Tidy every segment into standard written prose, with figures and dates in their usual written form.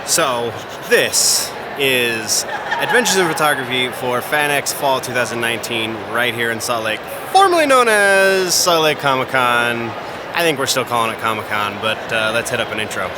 So this is Adventures in Photography for FanX Fall 2019 right here in Salt Lake, formerly known as Salt Lake Comic-Con. I think we're still calling it Comic-Con, but let's hit up an intro.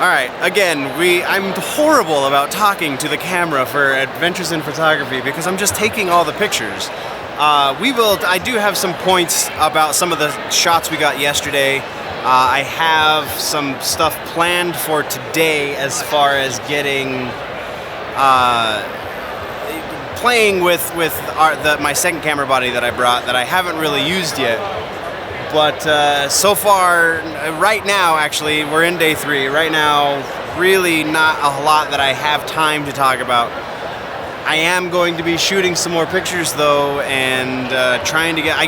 Alright, again, I'm horrible about talking to the camera for Adventures in Photography because I'm just taking all the pictures. I do have some points about some of the shots we got yesterday. I have some stuff planned for today as far as getting playing with my second camera body that I brought that I haven't really used yet. But so far, right now actually, we're in day 3. Right now, really not a lot that I have time to talk about. I am going to be shooting some more pictures though, and trying to get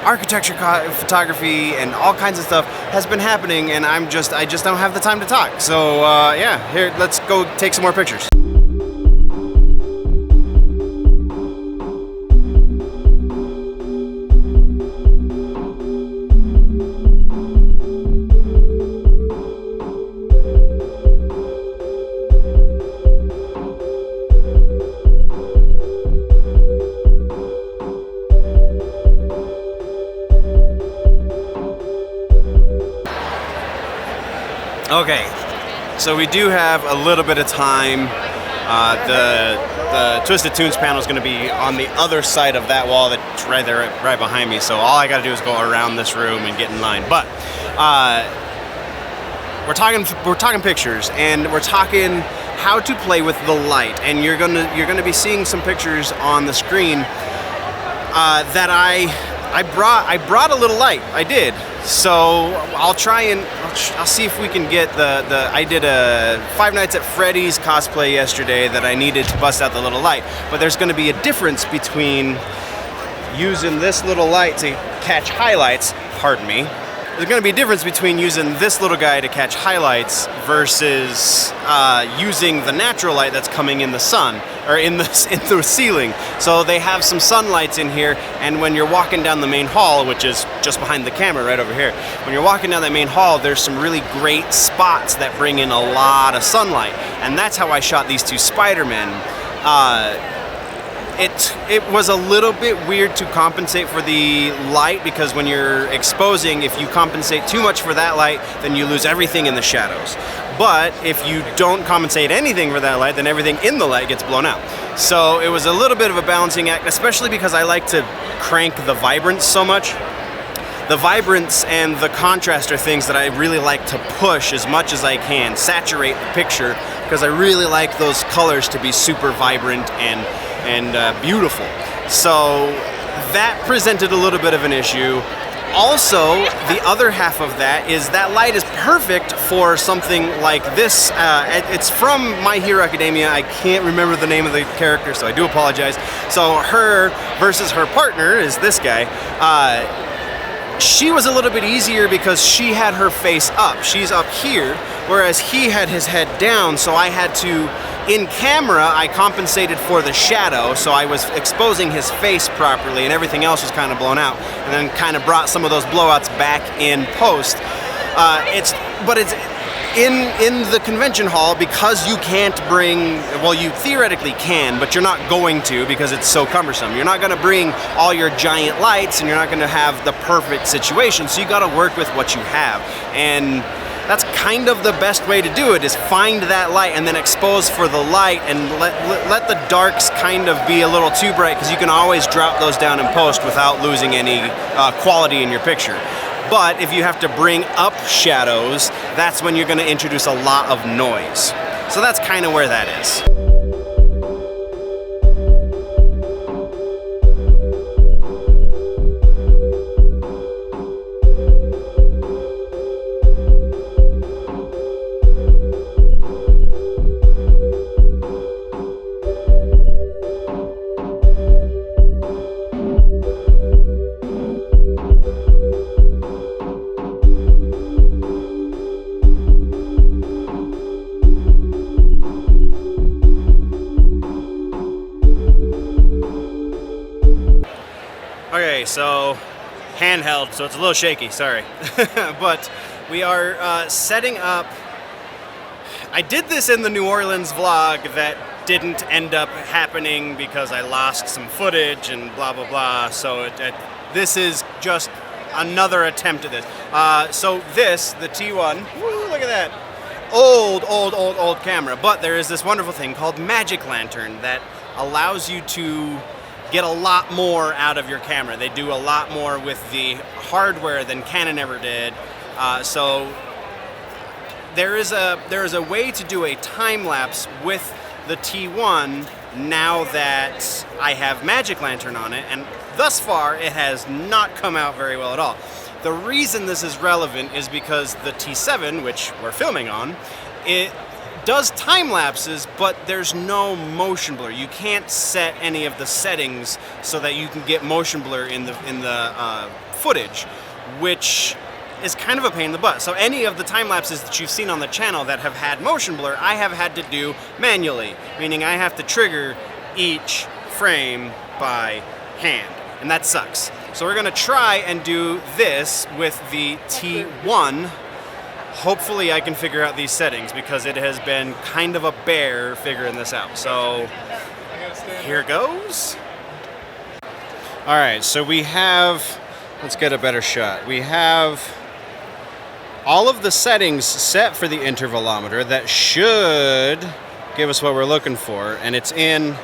architecture photography and all kinds of stuff has been happening, and I just don't have the time to talk. So yeah, here, let's go take some more pictures. Okay, so we do have a little bit of time. The Twisted Tunes panel is going to be on the other side of that wall that's right there, right behind me. So all I got to do is go around this room and get in line. But we're talking pictures, and we're talking how to play with the light. And you're gonna be seeing some pictures on the screen that I brought a little light. I did. So I'll try and I'll see if we can get I did a Five Nights at Freddy's cosplay yesterday that I needed to bust out the little light. But there's going to be a difference between using this little light to catch highlights, pardon me. There's going to be a difference between using this little guy to catch highlights versus using the natural light that's coming in the sun, or in the ceiling. So they have some sunlights in here, and when you're walking down the main hall, which is just behind the camera right over here, when you're walking down that main hall, there's some really great spots that bring in a lot of sunlight. And that's how I shot these two Spider-Men. It was a little bit weird to compensate for the light, because when you're exposing, if you compensate too much for that light, then you lose everything in the shadows. But if you don't compensate anything for that light, then everything in the light gets blown out. So it was a little bit of a balancing act, especially because I like to crank the vibrance so much. The vibrance and the contrast are things that I really like to push as much as I can, saturate the picture, because I really like those colors to be super vibrant and beautiful. So that presented a little bit of an issue. Also, the other half of that is that light is perfect for something like this. It's from My Hero Academia. I can't remember the name of the character, so I do apologize. So her versus her partner is this guy. She was a little bit easier because she had her face up. She's up here, whereas he had his head down, so I had to, in camera, I compensated for the shadow, so I was exposing his face properly and everything else was kind of blown out, and then kind of brought some of those blowouts back in post. But it's in the convention hall, because you can't bring, well, you theoretically can, but you're not going to, because it's so cumbersome. You're not going to bring all your giant lights, and you're not going to have the perfect situation, so you got to work with what you have. And that's kind of the best way to do it, is find that light and then expose for the light, and let the darks kind of be a little too bright, because you can always drop those down in post without losing any quality in your picture. But if you have to bring up shadows, that's when you're going to introduce a lot of noise. So that's kind of where that is. Okay, so handheld, so it's a little shaky, sorry. But we are setting up. I did this in the New Orleans vlog that didn't end up happening because I lost some footage and blah, blah, blah. So this is just another attempt at this. So this, the T1, woo, look at that. Old camera. But there is this wonderful thing called Magic Lantern that allows you to get a lot more out of your camera. They do a lot more with the hardware than Canon ever did. So there is a way to do a time lapse with the T1 now that I have Magic Lantern on it, and thus far it has not come out very well at all. The reason this is relevant is because the T7, which we're filming on, it does time lapses, but there's no motion blur. You can't set any of the settings so that you can get motion blur in the footage, which is kind of a pain in the butt. So any of the time lapses that you've seen on the channel that have had motion blur, I have had to do manually, meaning I have to trigger each frame by hand, and that sucks. So we're gonna try and do this with the T1. Hopefully I can figure out these settings, because it has been kind of a bear figuring this out. So here goes. All right, so we have, let's get a better shot. We have all of the settings set for the intervalometer that should give us what we're looking for, and it's in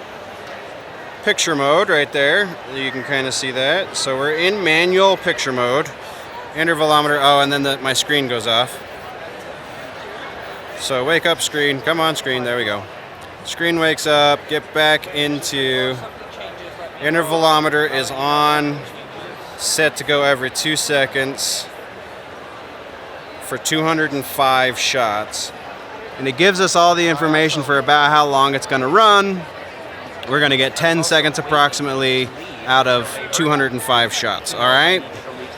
picture mode right there. You can kind of see that. So we're in manual picture mode. Intervalometer, oh, and then my screen goes off. So wake up screen, come on screen, there we go. Screen wakes up, get back into, intervalometer is on, set to go every 2 seconds for 205 shots. And it gives us all the information for about how long it's gonna run. We're gonna get 10 seconds approximately out of 205 shots, all right?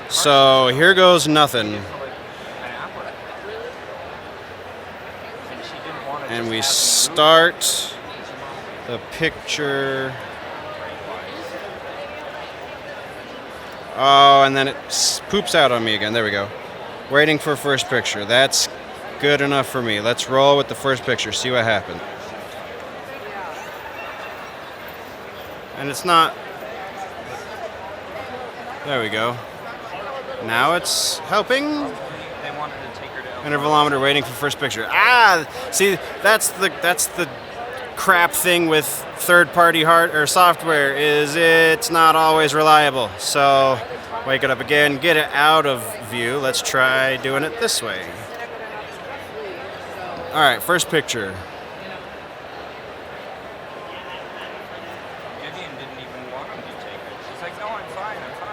So here goes nothing. And we start the picture. Oh, and then it poops out on me again. There we go. Waiting for first picture. That's good enough for me. Let's roll with the first picture, see what happens. And it's not. There we go. Now it's helping. Intervalometer waiting for first picture. Ah, see, that's the crap thing with third-party software, is it's not always reliable. So wake it up again, get it out of view. Let's try doing it this way. All right, first picture.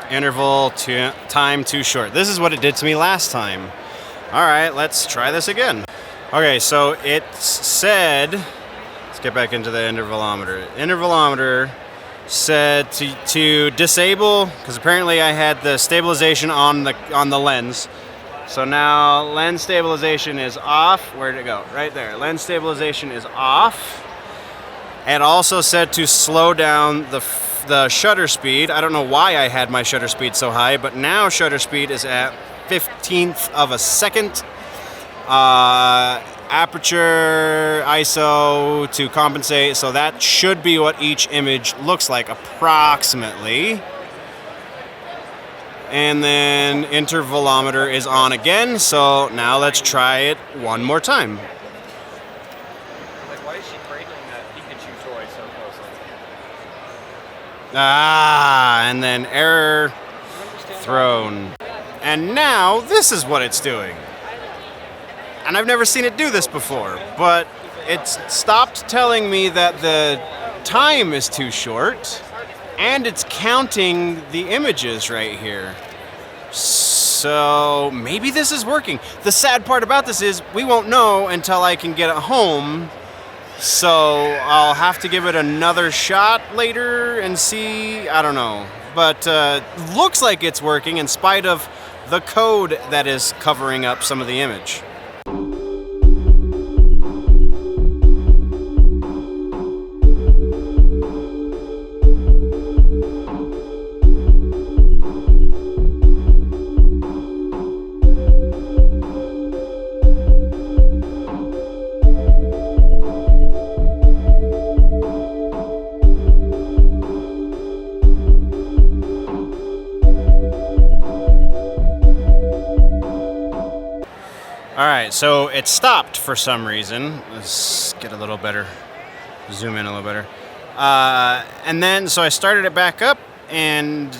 Interval time too short. This is what it did to me last time. All right, let's try this again. Okay, so it said, let's get back into the intervalometer. Intervalometer said to disable, because apparently I had the stabilization on the lens. So now lens stabilization is off. Where'd it go? Right there. Lens stabilization is off. It also said to slow down the shutter speed. I don't know why I had my shutter speed so high, but now shutter speed is at 15th of a second. Aperture, ISO to compensate, so that should be what each image looks like approximately. And then intervalometer is on again, so now let's try it one more time. Like, why is she cradling that Pikachu toy so closely? And then error thrown. And now this is what it's doing. And I've never seen it do this before, but it's stopped telling me that the time is too short, and it's counting the images right here. So maybe this is working. The sad part about this is we won't know until I can get it home, so I'll have to give it another shot later and see. I don't know. But looks like it's working in spite of the code that is covering up some of the image. Alright, so it stopped for some reason. Let's get a little better, zoom in a little better. And then, so I started it back up, and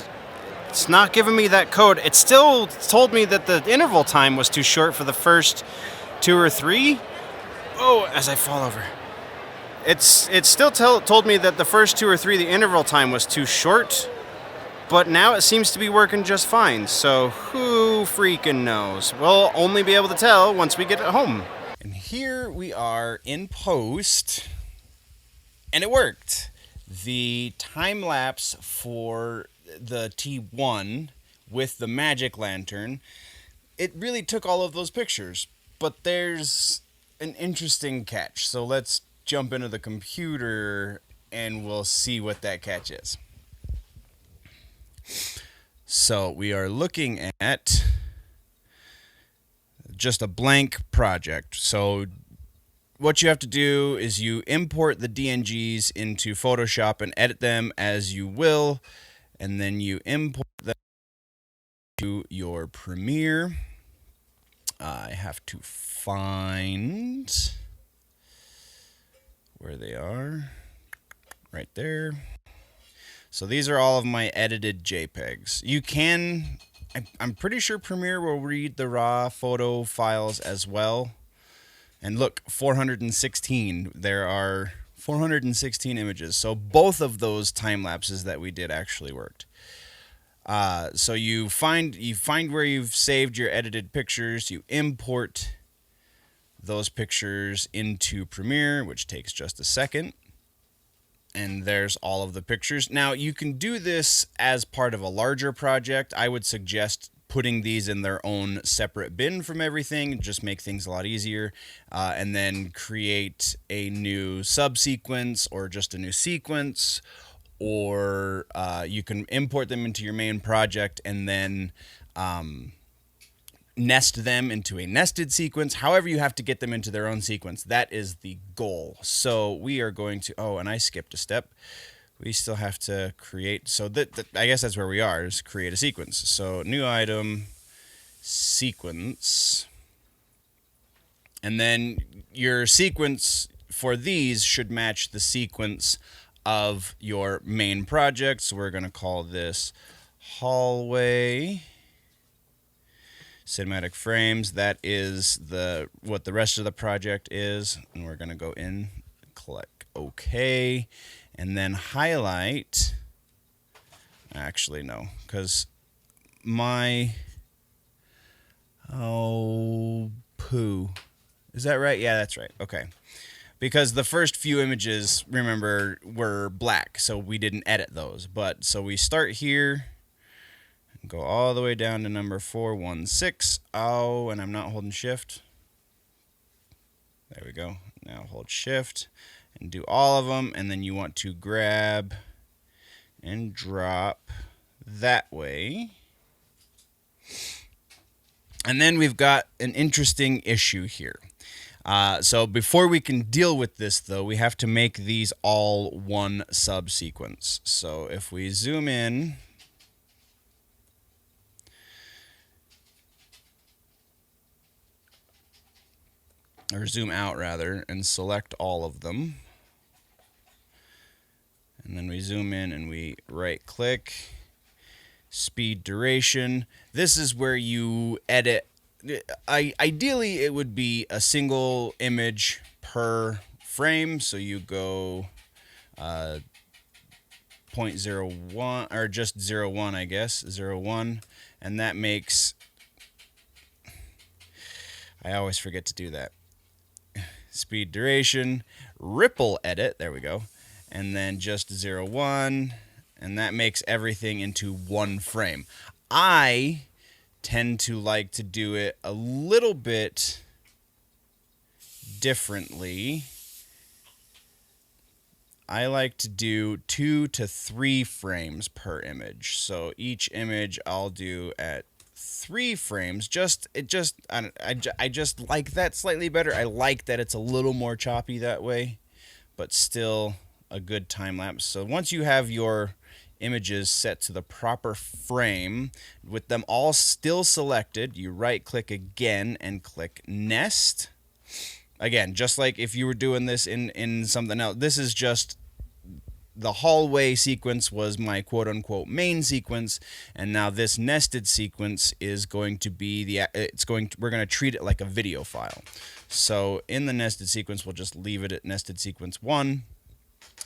it's not giving me that code. It still told me that the interval time was too short for the first 2 or 3. Oh, as I fall over. It still told me that the first 2 or 3, the interval time was too short. But now it seems to be working just fine, so who freaking knows? We'll only be able to tell once we get it home. And here we are in post, and it worked. The time lapse for the T1 with the magic lantern, it really took all of those pictures, but there's an interesting catch. So let's jump into the computer and we'll see what that catch is. So we are looking at just a blank project. So what you have to do is you import the DNGs into Photoshop and edit them as you will, and then you import them to your Premiere. I have to find where they are. Right there. So these are all of my edited JPEGs. You can, I'm pretty sure Premiere will read the raw photo files as well. And look, 416. There are 416 images. So both of those time lapses that we did actually worked. So you find where you've saved your edited pictures. You import those pictures into Premiere, which takes just a second. And there's all of the pictures. Now, you can do this as part of a larger project. I would suggest putting these in their own separate bin from everything, just make things a lot easier, and then create a new subsequence or just a new sequence, or you can import them into your main project and then nest them into a nested sequence. However you have to get them into their own sequence. That is the goal. So we are going to, oh, and I skipped a step. We still have to create, so I guess that's where we are, is create a sequence. So new item, sequence. And then your sequence for these should match the sequence of your main project. So we're going to call this hallway. Cinematic frames, that is what the rest of the project is, and we're going to go in, click OK, and then highlight. Actually, no, because oh, poo. Is that right? Yeah, that's right. Okay. Because the first few images, remember, were black, so we didn't edit those. But so we start here. Go all the way down to number 416. Oh, and I'm not holding shift. There we go. Now hold shift and do all of them. And then you want to grab and drop that way. And then we've got an interesting issue here. So before we can deal with this, though, we have to make these all one subsequence. So if we zoom in, or zoom out rather, and select all of them, and then we zoom in and we right click, speed duration. This is where you edit. Ideally it would be a single image per frame, so you go 0.01 or just 0.1, I guess 0.1, and that makes, I always forget to do that, speed duration, ripple edit, there we go, and then just 0.1, and that makes everything into one frame. I tend to like to do it a little bit differently. I like to do 2 to 3 frames per image. So each image I'll do at 3 frames. I just like that slightly better. I like that it's a little more choppy that way, but still a good time lapse. So once you have your images set to the proper frame with them all still selected, you right click again and click nest. Again, just like if you were doing this in something else, this is just the hallway sequence was my quote unquote main sequence, and now this nested sequence is going to be we're going to treat it like a video file. So in the nested sequence, we'll just leave it at nested sequence 1.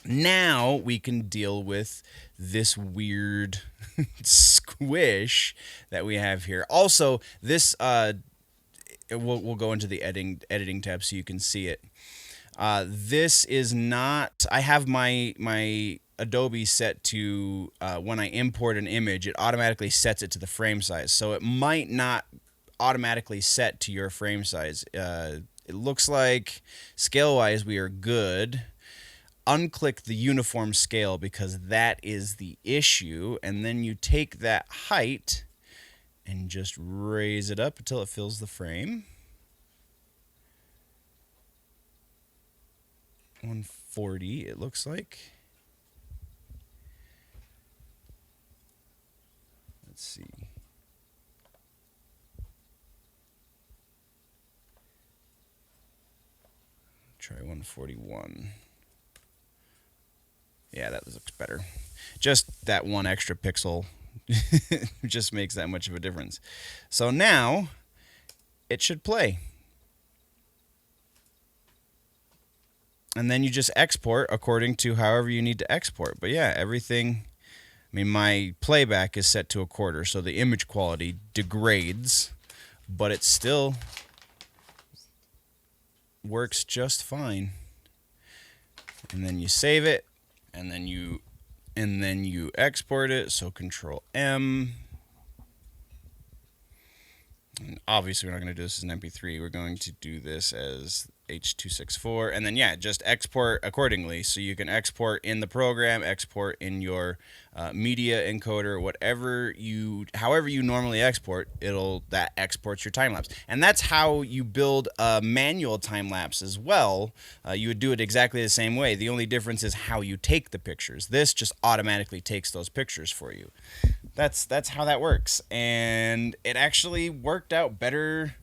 Now we can deal with this weird squish that we have here. Also, this we'll go into the editing tab so you can see it. This is not, I have my Adobe set to, when I import an image, it automatically sets it to the frame size. So it might not automatically set to your frame size. It looks like scale-wise we are good. Unclick the uniform scale because that is the issue, and then you take that height and just raise it up until it fills the frame. 140 it looks like. Let's see. Try 141. Yeah, that looks better. Just that one extra pixel just makes that much of a difference. So now it should play. And then you just export according to however you need to export. But yeah, everything, I mean, my playback is set to 1/4, so the image quality degrades, but it still works just fine. And then you save it. And then you export it, so Control M. And obviously we're not going to do this as an MP3. We're going to do this as H.264, and then yeah, just export accordingly. So you can export in the program, export in your media encoder, however you normally export, that exports your time lapse. And that's how you build a manual time lapse as well. You would do it exactly the same way. The only difference is how you take the pictures. This just automatically takes those pictures for you. That's how that works, and it actually worked out better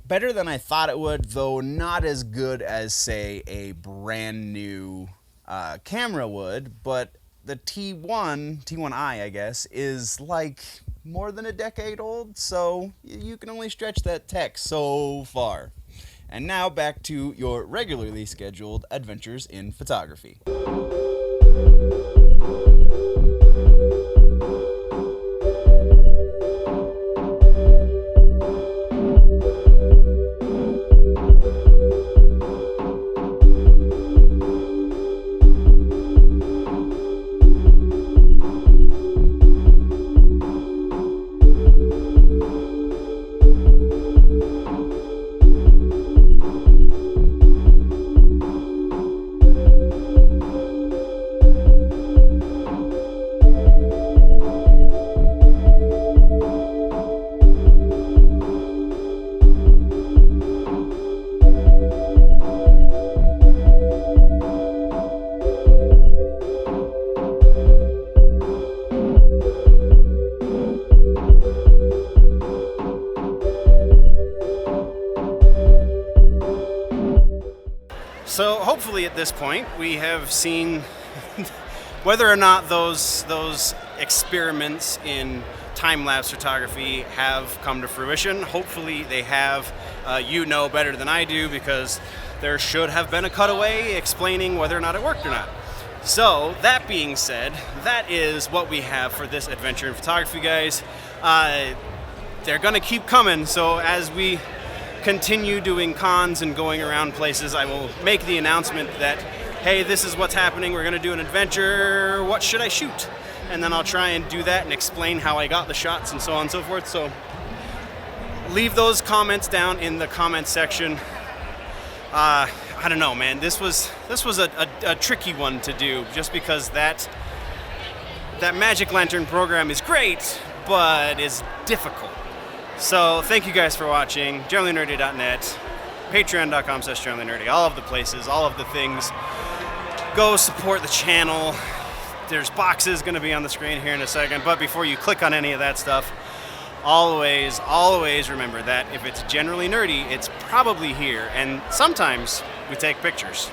than I thought it would, though not as good as, say, a brand new camera would. But the T1i, I guess, is like more than a decade old, so you can only stretch that tech so far. And now back to your regularly scheduled adventures in photography. So hopefully at this point we have seen whether or not those experiments in time-lapse photography have come to fruition. Hopefully they have. You know better than I do, because there should have been a cutaway explaining whether or not it worked or not. So that being said, that is what we have for this adventure in photography, guys. They're gonna keep coming, so as we continue doing cons and going around places, I will make the announcement that, hey, this is what's happening, we're gonna do an adventure, what should I shoot? And then I'll try and do that and explain how I got the shots and so on and so forth. So leave those comments down in the comment section. I don't know, man, this was a tricky one to do, just because that Magic Lantern program is great, but is difficult. So thank you guys for watching. GenerallyNerdy.net, Patreon.com/GenerallyNerdy, all of the places, all of the things. Go support the channel. There's boxes going to be on the screen here in a second, but before you click on any of that stuff, always remember that if it's generally nerdy, it's probably here, and sometimes we take pictures.